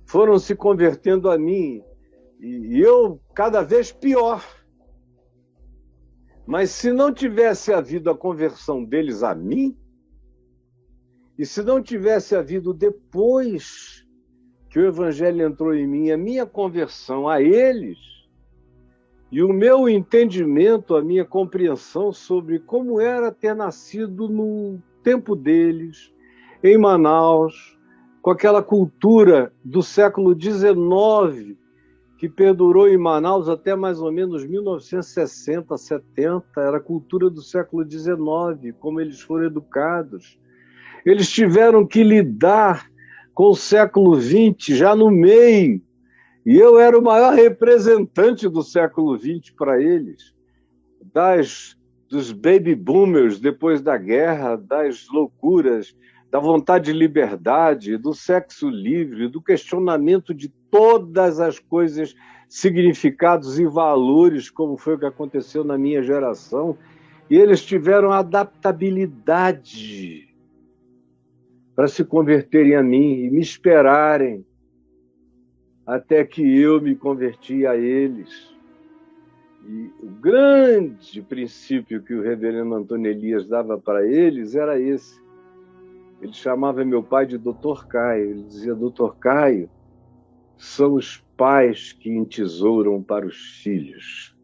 foram se convertendo a mim, e eu cada vez pior. Mas se não tivesse havido a conversão deles a mim, e se não tivesse havido depois que o Evangelho entrou em mim, a minha conversão a eles, e o meu entendimento, a minha compreensão sobre como era ter nascido no tempo deles, em Manaus, com aquela cultura do século XIX, que perdurou em Manaus até mais ou menos 1960, 70, era a cultura do século XIX, como eles foram educados. Eles tiveram que lidar com o século XX já no meio, e eu era o maior representante do século XX para eles, dos baby boomers depois da guerra, das loucuras, da vontade de liberdade, do sexo livre, do questionamento de todas as coisas, significados e valores, como foi o que aconteceu na minha geração. E eles tiveram adaptabilidade para se converterem a mim e me esperarem até que eu me converti a eles. E o grande princípio que o reverendo Antônio Elias dava para eles era esse. Ele chamava meu pai de Dr. Caio. Ele dizia: Dr. Caio, são os pais que entesouram para os filhos.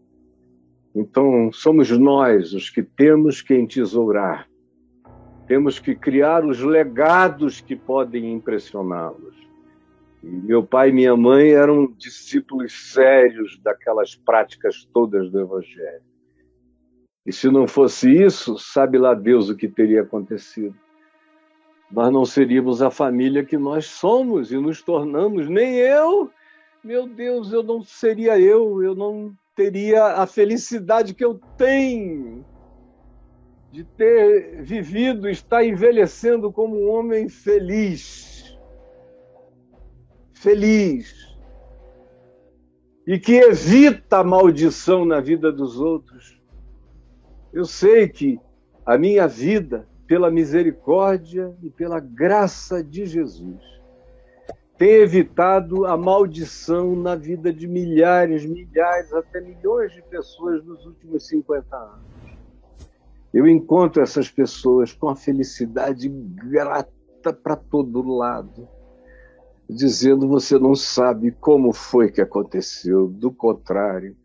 Então, somos nós os que temos que entesourar. Temos que criar os legados que podem impressioná-los. E meu pai e minha mãe eram discípulos sérios daquelas práticas todas do Evangelho. E se não fosse isso, sabe lá Deus o que teria acontecido. Nós não seríamos a família que nós somos e nos tornamos, nem eu. Meu Deus, eu não seria eu não teria a felicidade que eu tenho de ter vivido, estar envelhecendo como um homem feliz. Feliz. E que evita a maldição na vida dos outros. Eu sei que a minha vida, pela misericórdia e pela graça de Jesus, tem evitado a maldição na vida de milhares, até milhões de pessoas nos últimos 50 anos. Eu encontro essas pessoas com a felicidade grata para todo lado, dizendo: você não sabe como foi que aconteceu, do contrário,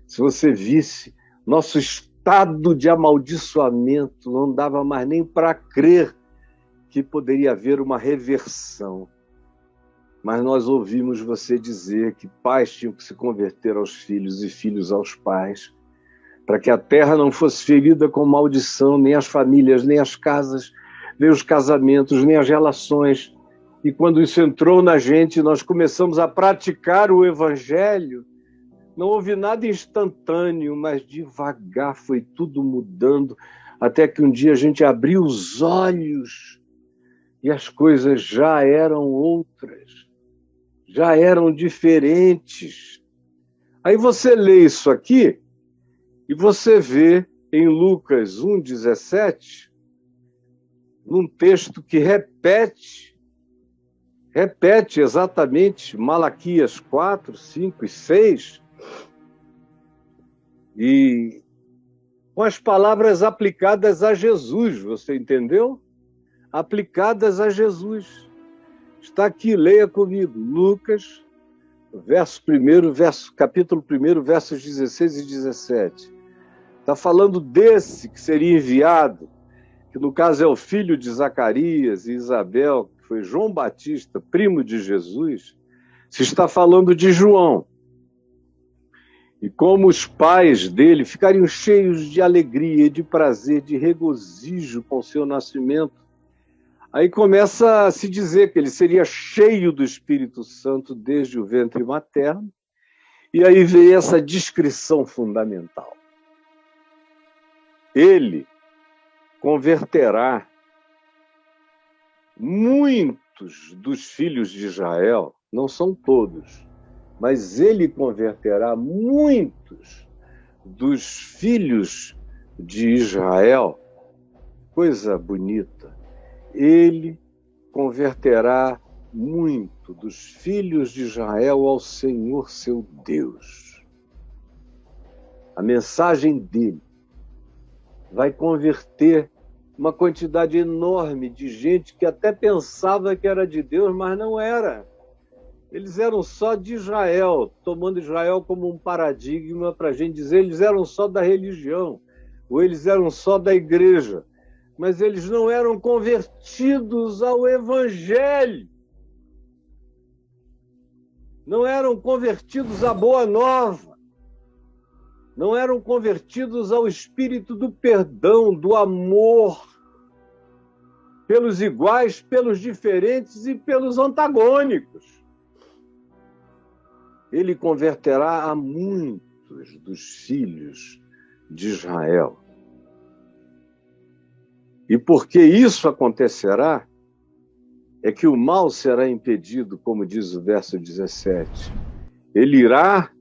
se você visse nosso estado de amaldiçoamento, não dava mais nem para crer que poderia haver uma reversão. Mas nós ouvimos você dizer que pais tinham que se converter aos filhos e filhos aos pais, para que a terra não fosse ferida com maldição, nem as famílias, nem as casas, nem os casamentos, nem as relações. E quando isso entrou na gente, nós começamos a praticar o Evangelho. Não houve nada instantâneo, mas devagar foi tudo mudando, até que um dia a gente abriu os olhos e as coisas já eram outras, já eram diferentes. Aí você lê isso aqui e você vê em Lucas 1,17, num texto que repete exatamente Malaquias 4, 5 e 6, e com as palavras aplicadas a Jesus, você entendeu? Aplicadas a Jesus. Está aqui, leia comigo, Lucas, capítulo 1, versos 16 e 17. Está falando desse que seria enviado, que no caso é o filho de Zacarias e Isabel, que foi João Batista, primo de Jesus. Se está falando de João. E como os pais dele ficariam cheios de alegria, de prazer, de regozijo com o seu nascimento. Aí começa a se dizer que ele seria cheio do Espírito Santo desde o ventre materno. E aí vem essa descrição fundamental. Ele converterá muitos dos filhos de Israel, não são todos, mas ele converterá muitos dos filhos de Israel. Coisa bonita. Ele converterá muitos voto dos filhos de Israel ao Senhor seu Deus. A mensagem dele vai converter uma quantidade enorme de gente que até pensava que era de Deus, mas não era. Eles eram só de Israel, tomando Israel como um paradigma para a gente dizer, eles eram só da religião, ou eles eram só da igreja, mas eles não eram convertidos ao Evangelho. Não eram convertidos à Boa Nova. Não eram convertidos ao espírito do perdão, do amor, pelos iguais, pelos diferentes e pelos antagônicos. Ele converterá a muitos dos filhos de Israel. E porque isso acontecerá, é que o mal será impedido, como diz o verso 17. Ele irá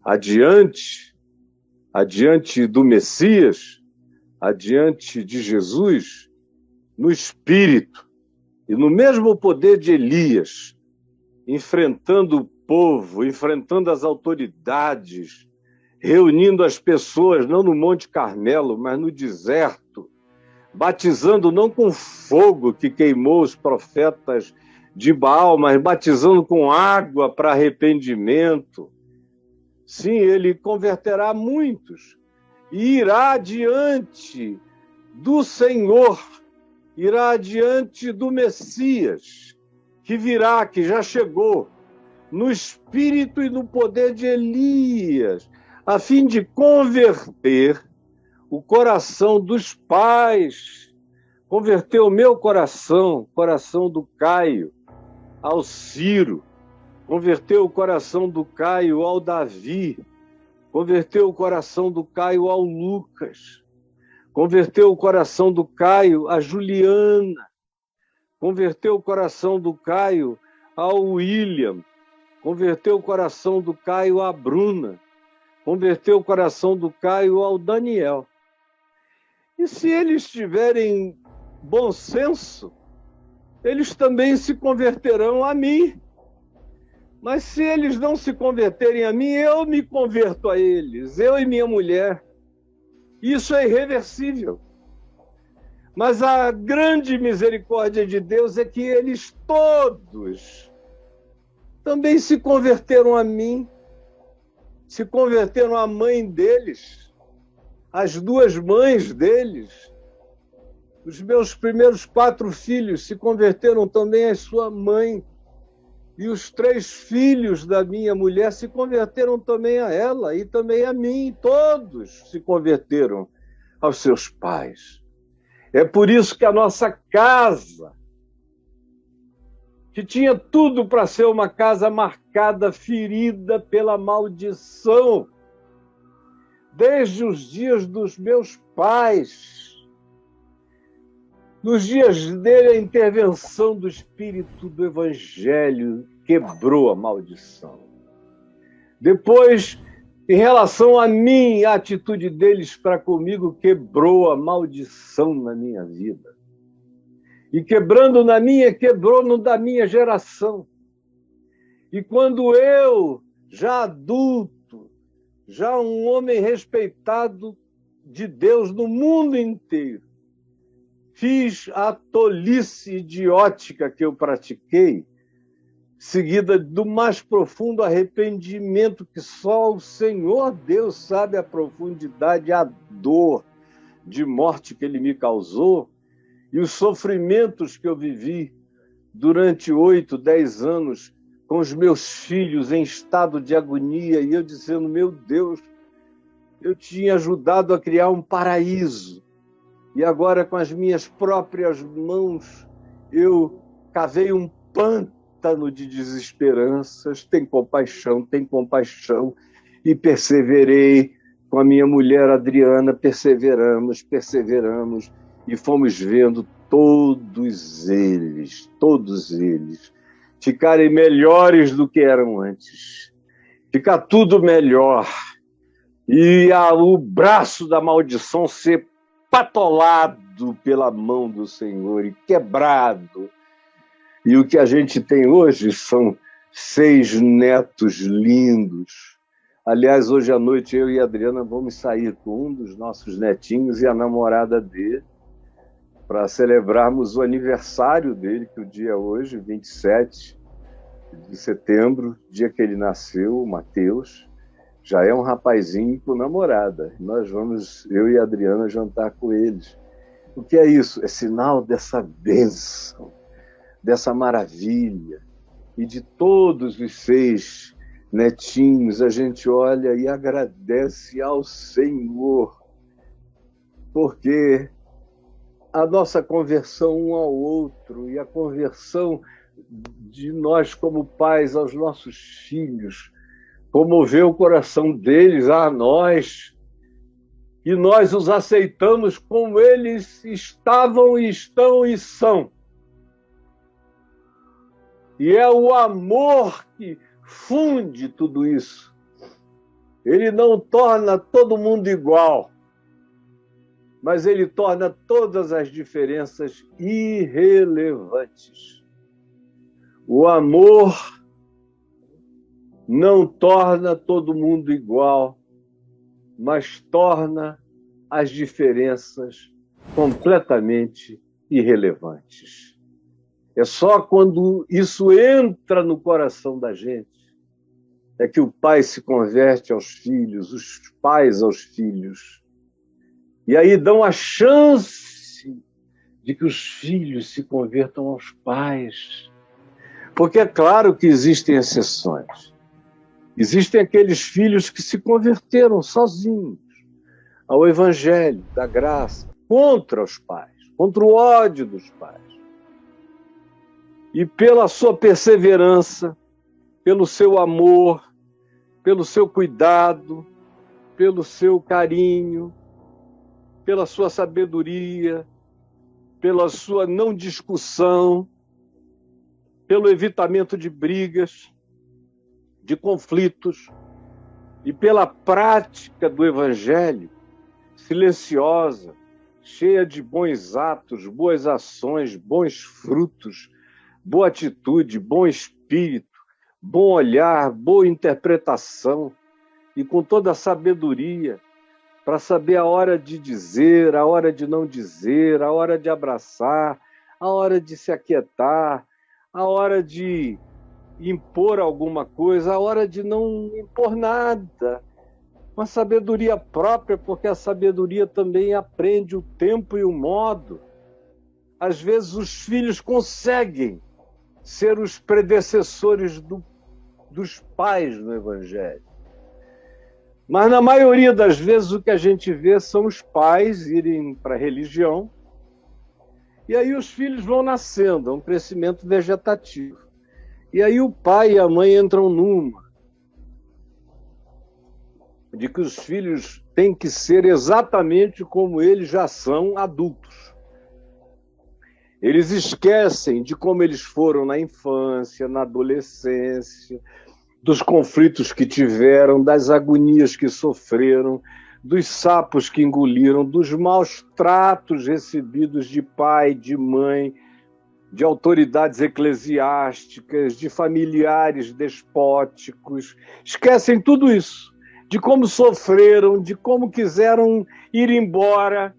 adiante do Messias, adiante de Jesus, no espírito e no mesmo poder de Elias, enfrentando o povo, enfrentando as autoridades, reunindo as pessoas, não no Monte Carmelo, mas no deserto, batizando não com fogo que queimou os profetas de Baal, mas batizando com água para arrependimento. Sim, ele converterá muitos e irá diante do Senhor, irá diante do Messias, que virá, que já chegou, no espírito e no poder de Elias, a fim de converter o coração dos pais, converter o meu coração, coração do Caio, ao Ciro, converteu o coração do Caio ao Davi, converteu o coração do Caio ao Lucas, converteu o coração do Caio a Juliana, converteu o coração do Caio ao William, converteu o coração do Caio à Bruna, converteu o coração do Caio ao Daniel. E se eles tiverem bom senso, eles também se converterão a mim. Mas se eles não se converterem a mim, eu me converto a eles, eu e minha mulher. Isso é irreversível. Mas a grande misericórdia de Deus é que eles todos também se converteram a mim, se converteram à mãe deles, às duas mães deles. Os meus primeiros 4 filhos se converteram também à sua mãe. E os 3 filhos da minha mulher se converteram também a ela e também a mim. Todos se converteram aos seus pais. É por isso que a nossa casa, que tinha tudo para ser uma casa marcada, ferida pela maldição, desde os dias dos meus pais, nos dias dele, a intervenção do Espírito do Evangelho quebrou a maldição. Depois, em relação a mim, a atitude deles para comigo quebrou a maldição na minha vida. E quebrando na minha, quebrou no da minha geração. E quando eu, já adulto, já um homem respeitado de Deus no mundo inteiro, fiz a tolice idiótica que eu pratiquei, seguida do mais profundo arrependimento, que só o Senhor Deus sabe a profundidade, a dor de morte que Ele me causou e os sofrimentos que eu vivi durante 8, 10 anos com os meus filhos em estado de agonia e eu dizendo, meu Deus, eu tinha ajudado a criar um paraíso. E agora, com as minhas próprias mãos, eu cavei um pântano de desesperanças. Tem compaixão. E perseverei com a minha mulher Adriana, perseveramos, e fomos vendo todos eles, ficarem melhores do que eram antes. Ficar tudo melhor. E o braço da maldição ser patolado pela mão do Senhor e quebrado. E o que a gente tem hoje são 6 netos lindos. Aliás, hoje à noite eu e a Adriana vamos sair com um dos nossos netinhos e a namorada dele para celebrarmos o aniversário dele, que o dia é hoje, 27 de setembro, dia que ele nasceu, o Matheus. Já é um rapazinho com namorada. Nós vamos, eu e a Adriana, jantar com eles. O que é isso? É sinal dessa bênção, dessa maravilha. E de todos os 6 netinhos, a gente olha e agradece ao Senhor, porque a nossa conversão um ao outro e a conversão de nós como pais aos nossos filhos comoveu o coração deles a nós, e nós os aceitamos como eles estavam e estão e são. E é o amor que funde tudo isso. Ele não torna todo mundo igual, mas ele torna todas as diferenças irrelevantes. O amor não torna todo mundo igual, mas torna as diferenças completamente irrelevantes. É só quando isso entra no coração da gente é que o pai se converte aos filhos, os pais aos filhos. E aí dão a chance de que os filhos se convertam aos pais. Porque é claro que existem exceções. Existem aqueles filhos que se converteram sozinhos ao Evangelho da graça, contra os pais, contra o ódio dos pais. E pela sua perseverança, pelo seu amor, pelo seu cuidado, pelo seu carinho, pela sua sabedoria, pela sua não discussão, pelo evitamento de brigas, de conflitos, e pela prática do Evangelho, silenciosa, cheia de bons atos, boas ações, bons frutos, boa atitude, bom espírito, bom olhar, boa interpretação, e com toda a sabedoria, para saber a hora de dizer, a hora de não dizer, a hora de abraçar, a hora de se aquietar, a hora de impor alguma coisa, a hora de não impor nada. Uma sabedoria própria, porque a sabedoria também aprende o tempo e o modo. Às vezes os filhos conseguem ser os predecessores dos pais no Evangelho. Mas na maioria das vezes o que a gente vê são os pais irem para a religião, e aí os filhos vão nascendo, é um crescimento vegetativo. E aí o pai e a mãe entram numa de que os filhos têm que ser exatamente como eles já são adultos. Eles esquecem de como eles foram na infância, na adolescência, dos conflitos que tiveram, das agonias que sofreram, dos sapos que engoliram, dos maus tratos recebidos de pai, de mãe, de autoridades eclesiásticas, de familiares despóticos. Esquecem tudo isso, de como sofreram, de como quiseram ir embora.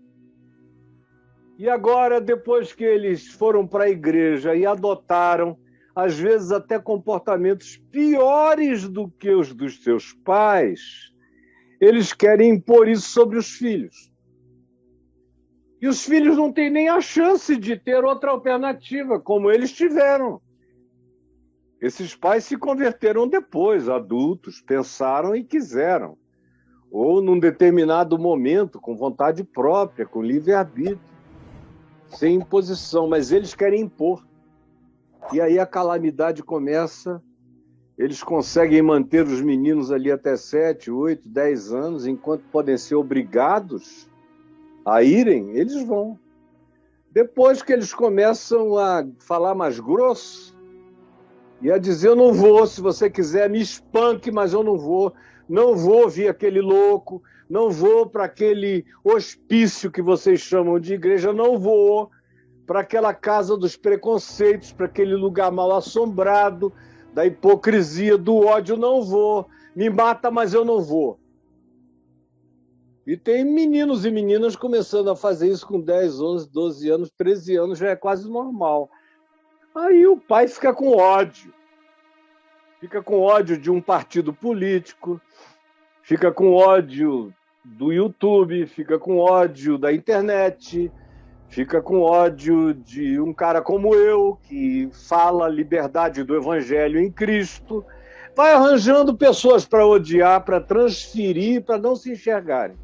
E agora, depois que eles foram para a igreja e adotaram, às vezes até comportamentos piores do que os dos seus pais, eles querem impor isso sobre os filhos. E os filhos não têm nem a chance de ter outra alternativa, como eles tiveram. Esses pais se converteram depois, adultos, pensaram e quiseram. Ou num determinado momento, com vontade própria, com livre-arbítrio, sem imposição, mas eles querem impor. E aí a calamidade começa, eles conseguem manter os meninos ali até 7, 8, 10 anos, enquanto podem ser obrigados a irem, eles vão. Depois que eles começam a falar mais grosso e a dizer, eu não vou, se você quiser me espanque, mas eu não vou ouvir aquele louco, não vou para aquele hospício que vocês chamam de igreja, não vou, para aquela casa dos preconceitos, para aquele lugar mal assombrado, da hipocrisia, do ódio, não vou. Me mata, mas eu não vou. E tem meninos e meninas começando a fazer isso com 10, 11, 12 anos, 13 anos, já é quase normal. Aí o pai fica com ódio. Fica com ódio de um partido político, fica com ódio do YouTube, fica com ódio da internet, fica com ódio de um cara como eu, que fala a liberdade do evangelho em Cristo, vai arranjando pessoas para odiar, para transferir, para não se enxergarem.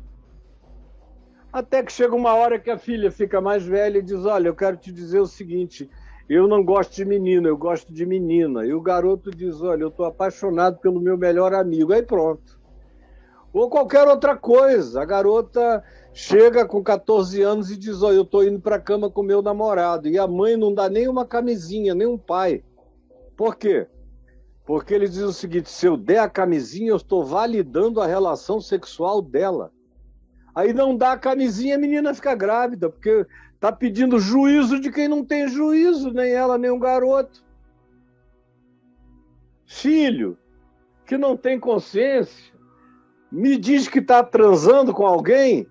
Até que chega uma hora que a filha fica mais velha e diz, olha, eu quero te dizer o seguinte, eu não gosto de menino, eu gosto de menina. E o garoto diz, olha, eu estou apaixonado pelo meu melhor amigo. Aí pronto. Ou qualquer outra coisa. A garota chega com 14 anos e diz, olha, eu estou indo para a cama com meu namorado. E a mãe não dá nem uma camisinha, nem um pai. Por quê? Porque ele diz o seguinte, se eu der a camisinha, eu estou validando a relação sexual dela. Aí não dá a camisinha, a menina fica grávida, porque está pedindo juízo de quem não tem juízo, nem ela, nem o garoto. Filho que não tem consciência, me diz que está transando com alguém,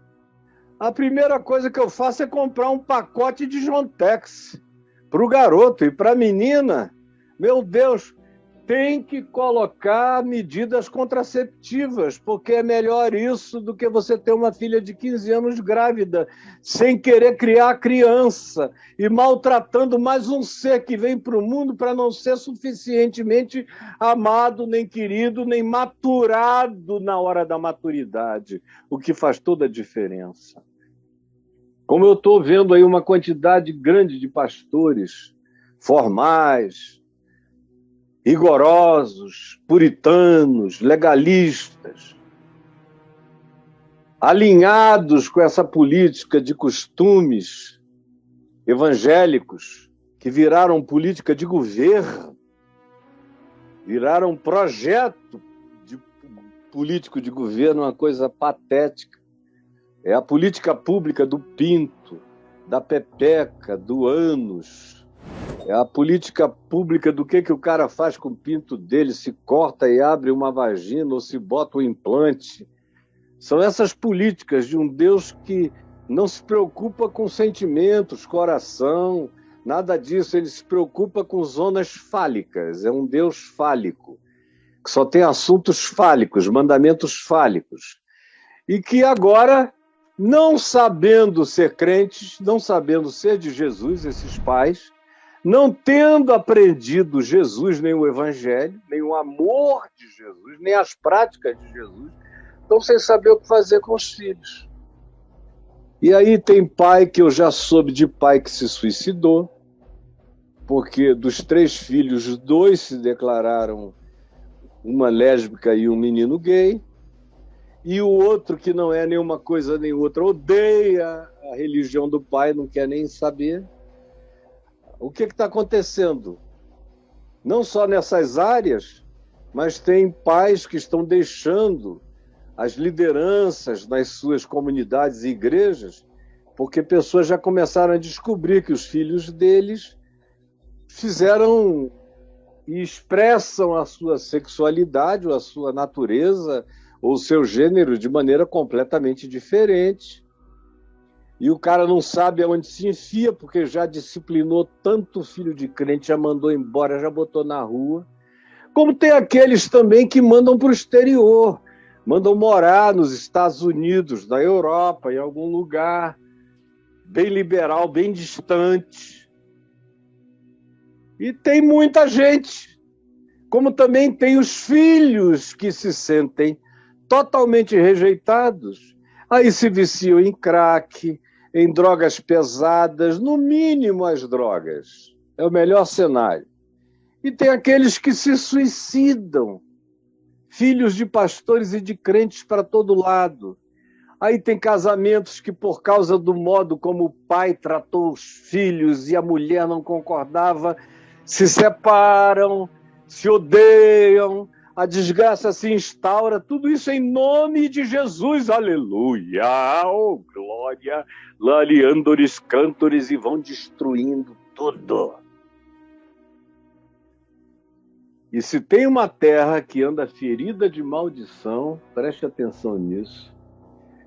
a primeira coisa que eu faço é comprar um pacote de Jontex para o garoto. E para a menina, meu Deus, tem que colocar medidas contraceptivas, porque é melhor isso do que você ter uma filha de 15 anos grávida, sem querer criar criança e maltratando mais um ser que vem para o mundo para não ser suficientemente amado, nem querido, nem maturado na hora da maturidade, o que faz toda a diferença. Como eu estou vendo aí uma quantidade grande de pastores formais, rigorosos, puritanos, legalistas, alinhados com essa política de costumes evangélicos que viraram política de governo, viraram projeto de político de governo, uma coisa patética. É a política pública do pinto, da pepeca, do ânus. É a política pública do que o cara faz com o pinto dele, se corta e abre uma vagina ou se bota um implante. São essas políticas de um Deus que não se preocupa com sentimentos, coração, nada disso. Ele se preocupa com zonas fálicas. É um Deus fálico, que só tem assuntos fálicos, mandamentos fálicos. E que agora, não sabendo ser crentes, não sabendo ser de Jesus, esses pais, não tendo aprendido Jesus, nem o Evangelho, nem o amor de Jesus, nem as práticas de Jesus, estão sem saber o que fazer com os filhos. E aí tem pai que eu já soube de pai que se suicidou, porque dos 3 filhos, 2 se declararam uma lésbica e um menino gay, e o outro, que não é nenhuma coisa nem outra, odeia a religião do pai, não quer nem saber. O que está acontecendo? Não só nessas áreas, mas tem pais que estão deixando as lideranças nas suas comunidades e igrejas, porque pessoas já começaram a descobrir que os filhos deles fizeram e expressam a sua sexualidade, ou a sua natureza, ou o seu gênero de maneira completamente diferente. E o cara não sabe aonde se enfia, porque já disciplinou tanto filho de crente, já mandou embora, já botou na rua. Como tem aqueles também que mandam para o exterior, mandam morar nos Estados Unidos, na Europa, em algum lugar bem liberal, bem distante. E tem muita gente, como também tem os filhos que se sentem totalmente rejeitados, aí se viciam em crack, em drogas pesadas, no mínimo as drogas. É o melhor cenário. E tem aqueles que se suicidam, filhos de pastores e de crentes para todo lado. Aí tem casamentos que, por causa do modo como o pai tratou os filhos e a mulher não concordava, se separam, se odeiam, a desgraça se instaura, tudo isso em nome de Jesus, aleluia, oh glória, laliandores, cântores, e vão destruindo tudo. E se tem uma terra que anda ferida de maldição, preste atenção nisso,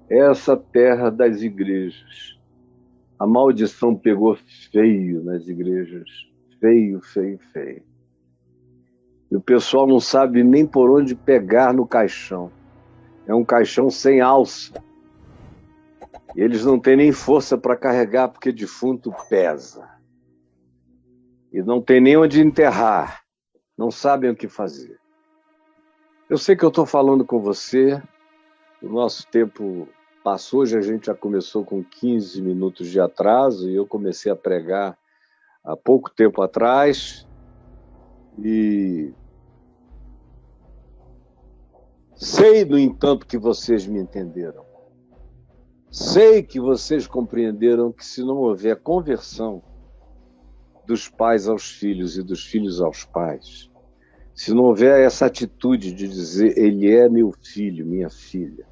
é essa terra das igrejas. A maldição pegou feio nas igrejas. Feio, feio, feio. E o pessoal não sabe nem por onde pegar no caixão. É um caixão sem alça. E eles não têm nem força para carregar, porque defunto pesa. E não tem nem onde enterrar. Não sabem o que fazer. Eu sei que eu estou falando com você. O nosso tempo passou. Hoje a gente já começou com 15 minutos de atraso. E eu comecei a pregar há pouco tempo atrás. E sei, no entanto, que vocês me entenderam. Sei que vocês compreenderam que se não houver conversão dos pais aos filhos e dos filhos aos pais, se não houver essa atitude de dizer, ele é meu filho, minha filha,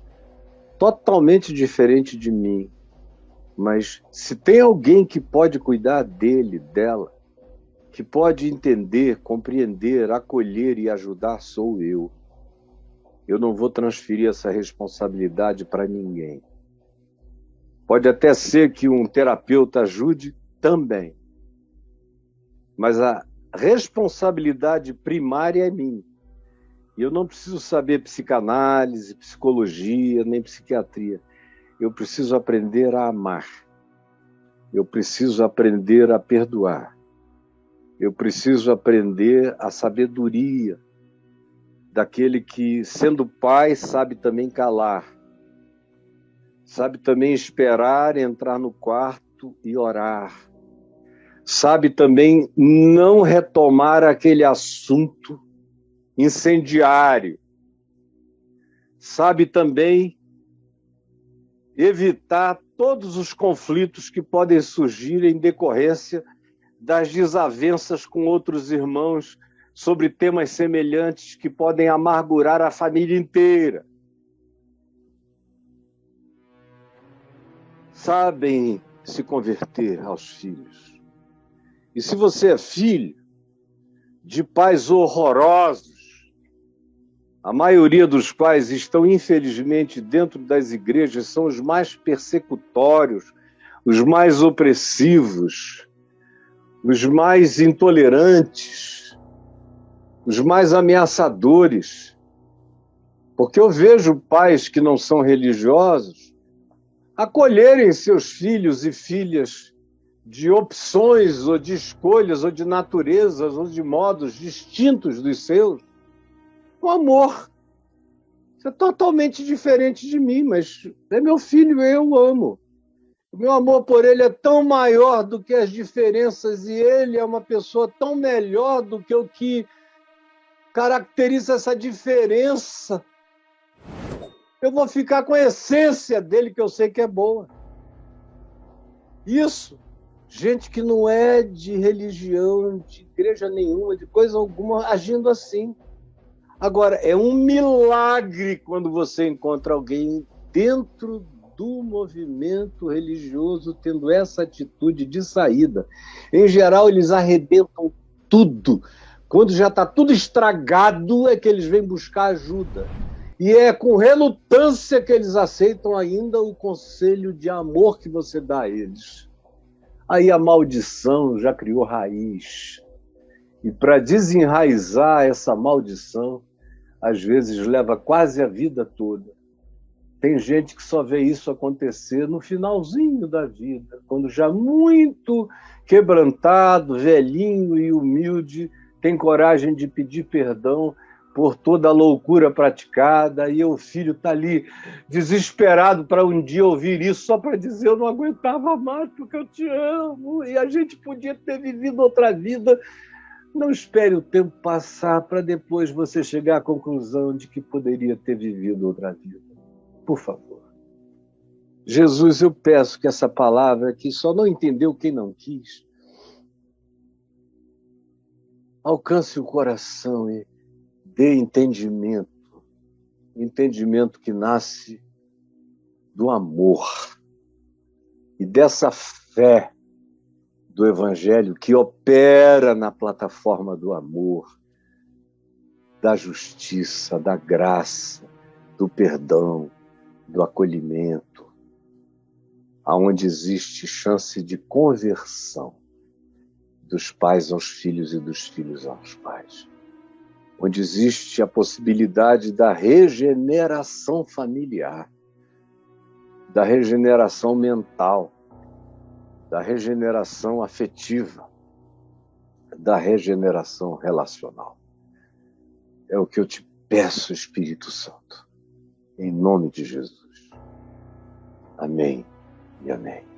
totalmente diferente de mim, mas se tem alguém que pode cuidar dele, dela, que pode entender, compreender, acolher e ajudar, sou eu. Eu não vou transferir essa responsabilidade para ninguém. Pode até ser que um terapeuta ajude também. Mas a responsabilidade primária é minha. E eu não preciso saber psicanálise, psicologia, nem psiquiatria. Eu preciso aprender a amar. Eu preciso aprender a perdoar. Eu preciso aprender a sabedoria daquele que, sendo pai, sabe também calar. Sabe também esperar, entrar no quarto e orar. Sabe também não retomar aquele assunto incendiário. Sabe também evitar todos os conflitos que podem surgir em decorrência das desavenças com outros irmãos sobre temas semelhantes que podem amargurar a família inteira. Sabem se converter aos filhos. E se você é filho de pais horrorosos, a maioria dos pais estão, infelizmente, dentro das igrejas, são os mais persecutórios, os mais opressivos, os mais intolerantes, os mais ameaçadores. Porque eu vejo pais que não são religiosos acolherem seus filhos e filhas de opções ou de escolhas ou de naturezas ou de modos distintos dos seus. O amor. Isso é totalmente diferente de mim, mas é meu filho, eu o amo. O meu amor por ele é tão maior do que as diferenças e ele é uma pessoa tão melhor do que o que caracteriza essa diferença. Eu vou ficar com a essência dele, que eu sei que é boa. Isso, gente que não é de religião, de igreja nenhuma, de coisa alguma, agindo assim. Agora, é um milagre quando você encontra alguém dentro do movimento religioso tendo essa atitude de saída. Em geral, eles arrebentam tudo. Quando já está tudo estragado, é que eles vêm buscar ajuda. E é com relutância que eles aceitam ainda o conselho de amor que você dá a eles. Aí a maldição já criou raiz. E para desenraizar essa maldição, às vezes leva quase a vida toda. Tem gente que só vê isso acontecer no finalzinho da vida, quando já muito quebrantado, velhinho e humilde, tem coragem de pedir perdão por toda a loucura praticada, e o filho está ali desesperado para um dia ouvir isso, só para dizer, eu não aguentava mais porque eu te amo, e a gente podia ter vivido outra vida. Não espere o tempo passar para depois você chegar à conclusão de que poderia ter vivido outra vida. Por favor. Jesus, eu peço que essa palavra que só não entendeu quem não quis, alcance o coração e dê entendimento. Entendimento que nasce do amor. e dessa fé do Evangelho que opera na plataforma do amor, da justiça, da graça, do perdão, do acolhimento, aonde existe chance de conversão dos pais aos filhos e dos filhos aos pais, onde existe a possibilidade da regeneração familiar, da regeneração mental, da regeneração afetiva, da regeneração relacional. É o que eu te peço, Espírito Santo, em nome de Jesus. Amém e amém.